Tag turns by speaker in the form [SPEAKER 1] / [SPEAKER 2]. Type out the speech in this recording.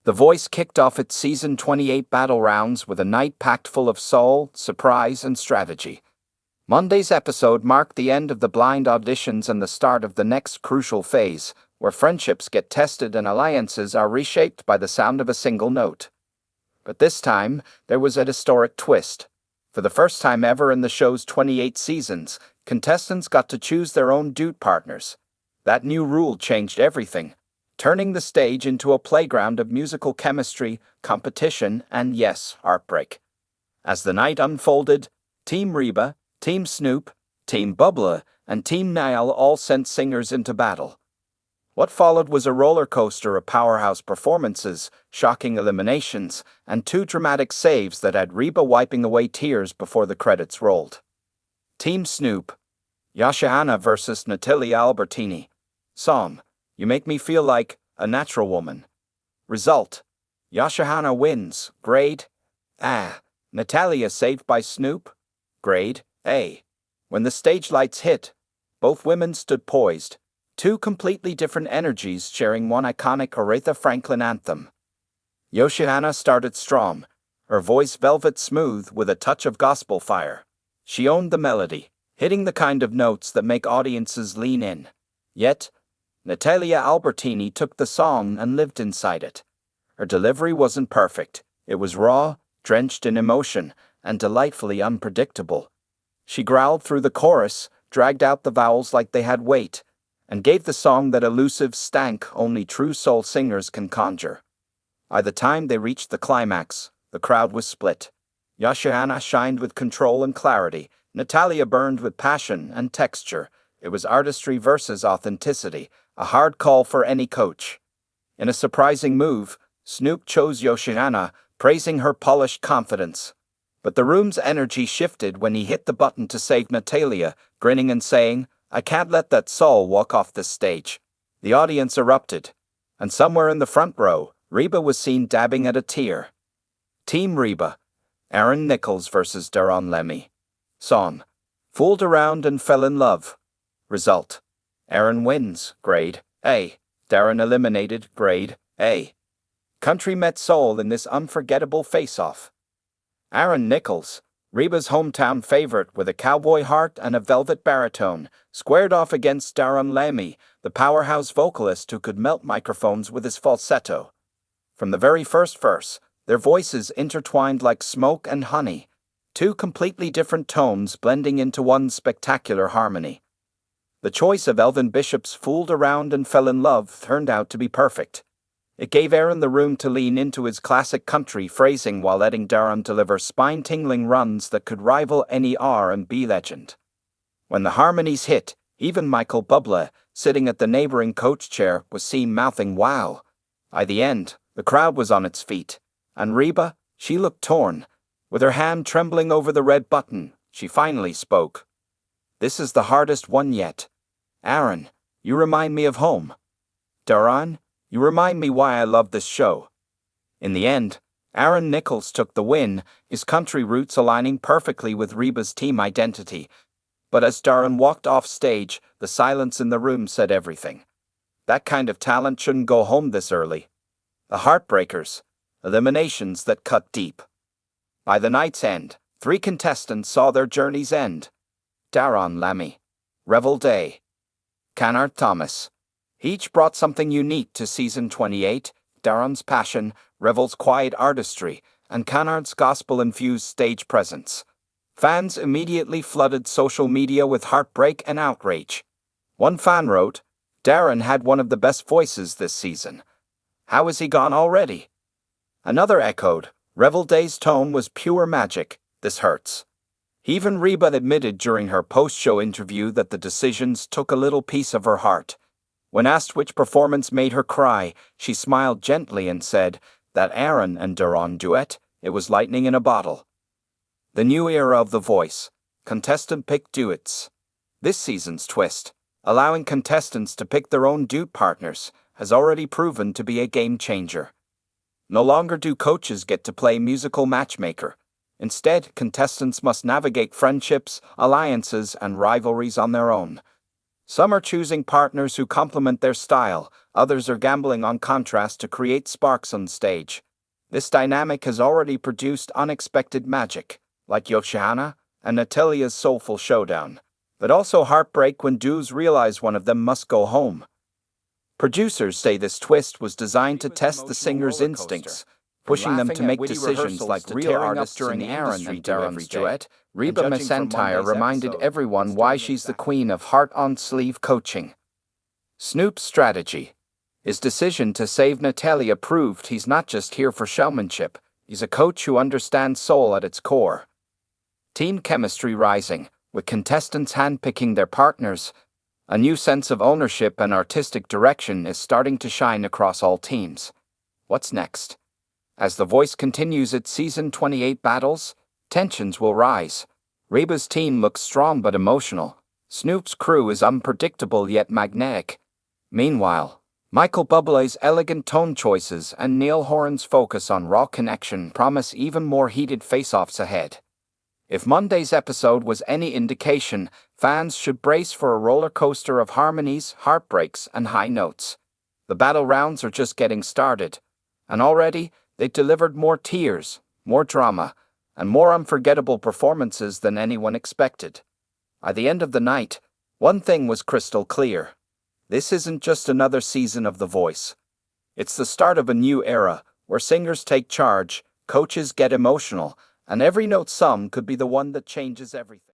[SPEAKER 1] The Voice kicked off its season 28 battle rounds with a night packed full of soul, surprise, and strategy. Monday's episode marked the end of the blind auditions and the start of the next crucial phase, where friendships get tested and alliances are reshaped by the sound of a single note. But this time, there was a historic twist. For the first time ever in the show's 28 seasons, contestants got to choose their own duet partners. That new rule changed everything, turning the stage into a playground of musical chemistry, competition, and yes, heartbreak. As the night unfolded, Team Reba, Team Snoop, Team Bubla, and Team Niall all sent singers into battle. What followed was a roller coaster of powerhouse performances, shocking eliminations, and two dramatic saves that had Reba wiping away tears before the credits rolled. Team Snoop, Yoshihana versus Natalia Albertini. Song, You Make Me Feel Like a Natural Woman. Result, Yoshihana wins, grade A. Natalia saved by Snoop, grade A. When the stage lights hit, both women stood poised, two completely different energies sharing one iconic Aretha Franklin anthem. Yoshihana started strong, her voice velvet smooth with a touch of gospel fire. She owned the melody, hitting the kind of notes that make audiences lean in. Yet, Natalia Albertini took the song and lived inside it. Her delivery wasn't perfect. It was raw, drenched in emotion, and delightfully unpredictable. She growled through the chorus, dragged out the vowels like they had weight, and gave the song that elusive stank only true soul singers can conjure. By the time they reached the climax, the crowd was split. Yoshihana shined with control and clarity. Natalia burned with passion and texture. It was artistry versus authenticity, a hard call for any coach. In a surprising move, Snoop chose Yoshihana, praising her polished confidence. But the room's energy shifted when he hit the button to save Natalia, grinning and saying, "I can't let that soul walk off this stage." The audience erupted, and somewhere in the front row, Reba was seen dabbing at a tear. Team Reba, Aaron Nichols versus Daron Lemmy. Song, Fooled Around and Fell in Love. Result, Aaron wins, grade A. Daron eliminated, grade A. Country met soul in this unforgettable face-off. Aaron Nichols, Reba's hometown favorite with a cowboy heart and a velvet baritone, squared off against Daron Lemmy, the powerhouse vocalist who could melt microphones with his falsetto. From the very first verse, their voices intertwined like smoke and honey, two completely different tones blending into one spectacular harmony. The choice of Elvin Bishop's Fooled Around and Fell in Love turned out to be perfect. It gave Aaron the room to lean into his classic country phrasing while letting Daron deliver spine-tingling runs that could rival any R&B legend. When the harmonies hit, even Michael Bublé, sitting at the neighboring coach chair, was seen mouthing wow. By the end, the crowd was on its feet, and Reba, she looked torn. With her hand trembling over the red button, she finally spoke. "This is the hardest one yet. Aaron, you remind me of home. Daron, you remind me why I love this show." In the end, Aaron Nichols took the win, his country roots aligning perfectly with Reba's team identity. But as Daron walked off stage, the silence in the room said everything. That kind of talent shouldn't go home this early. The Heartbreakers, eliminations that cut deep. By the night's end, 3 contestants saw their journeys end. Daron Lemmy, Revel Day, Kennard Thomas. Each brought something unique to season 28, Daron's passion, Revel's quiet artistry, and Kennard's gospel-infused stage presence. Fans immediately flooded social media with heartbreak and outrage. One fan wrote, "Daron had one of the best voices this season. How has he gone already?" Another echoed, "Revel Day's tone was pure magic. This hurts." Even Reba admitted during her post-show interview that the decisions took a little piece of her heart. When asked which performance made her cry, she smiled gently and said, "That Aaron and Daron duet, it was lightning in a bottle." The new era of The Voice, contestant-picked duets. This season's twist, allowing contestants to pick their own duet partners, has already proven to be a game-changer. No longer do coaches get to play musical matchmaker. Instead, contestants must navigate friendships, alliances, and rivalries on their own. Some are choosing partners who complement their style, others are gambling on contrast to create sparks on stage. This dynamic has already produced unexpected magic, like Yoshihana and Natalia's soulful showdown, but also heartbreak when duos realize one of them must go home. Producers say this twist was designed to test the singer's instincts, pushing them to make decisions like real artists during Aaron and Darren's duet. Reba McEntire reminded everyone why she's the queen of heart-on-sleeve coaching. Snoop's strategy. His decision to save Natalia proved he's not just here for showmanship, he's a coach who understands soul at its core. Team chemistry rising, with contestants handpicking their partners. A new sense of ownership and artistic direction is starting to shine across all teams. What's next? As The Voice continues its Season 28 battles, tensions will rise. Reba's team looks strong but emotional. Snoop's crew is unpredictable yet magnetic. Meanwhile, Michael Bublé's elegant tone choices and Neil Horan's focus on raw connection promise even more heated face-offs ahead. If Monday's episode was any indication, fans should brace for a roller coaster of harmonies, heartbreaks, and high notes. The battle rounds are just getting started, and already they delivered more tears, more drama, and more unforgettable performances than anyone expected. By the end of the night, one thing was crystal clear. This isn't just another season of The Voice. It's the start of a new era, where singers take charge, coaches get emotional, and every note sum could be the one that changes everything.